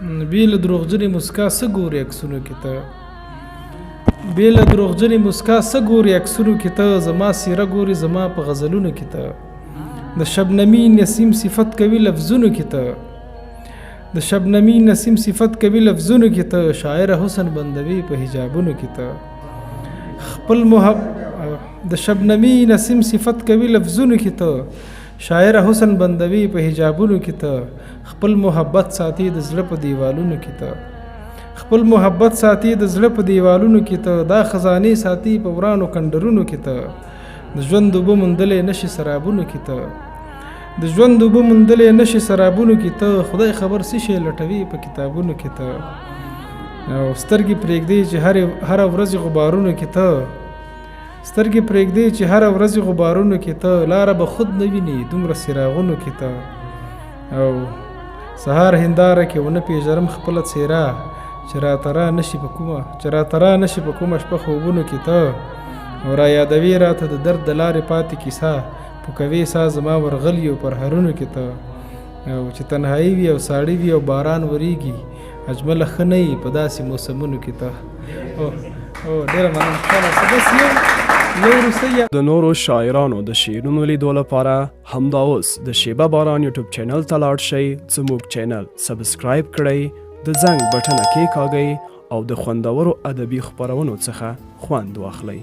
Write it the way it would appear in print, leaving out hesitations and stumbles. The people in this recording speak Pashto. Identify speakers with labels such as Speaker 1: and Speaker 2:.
Speaker 1: بې له دروغجنې مسکا څه ګورې عکسونو کې ته بې له دروغجنې مسکا څه ګورې عکسونو کې ته زما سیره ګورې زما په غزلونو کې ته د شبنمي نسیم صفت کوي لفظونو کې ته د شبنمي نسیم صفت کوي لفظونو کې ته شاعر حسن بندوي په حجابونو کې ته خپل د شبنمي نسیم صفت کوي لفظونو کې ته شاعر حسن بندوي په حجابونو کې ته خپل محبت ساتي د زړه په دیوالونو کې ته خپل محبت ساتي د زړه په دیوالونو کې ته دا خزانې ساتي په ورانو کندرونو کې ته د ژوند اوبه موندلې نشي سرابونو کې ته د ژوند اوبه موندلې نشي سرابونو کې ته خدای خبر څه شی لټوي په کتابونو کې ته او سترګې پرېږدي چې هر ورځ غبارونو کې ته سترګې پرېږدي چې هر ورځ غبارونو کې ته لاره به خود نه ویني دومره څراغونو کې ته او سهار هنداره کې ونه پیژرم خپله څېره چې راتره نشي په کومه شپه خوبونو کې ته او را یادوي راته د درد د لارې پاتې کیسه پوکوي سا زما ورغلیو پر هرونو کې ته او چې تنهایی وي او ساړی وي او باران وریږي اجمله ښه نه وي په داسې موسمونو کې ته ډېره مننه
Speaker 2: د نورو شاعرانو د شعرونو لیدو لپاره همدا اوس د شیبه باران یوټیوب چینل ته لاړ شئ زموږ چینل سبسکرایب کړئ د زنګ بټنه کېکاږئ او د خوندورو ادبي خپرونو څخه خوند واخلئ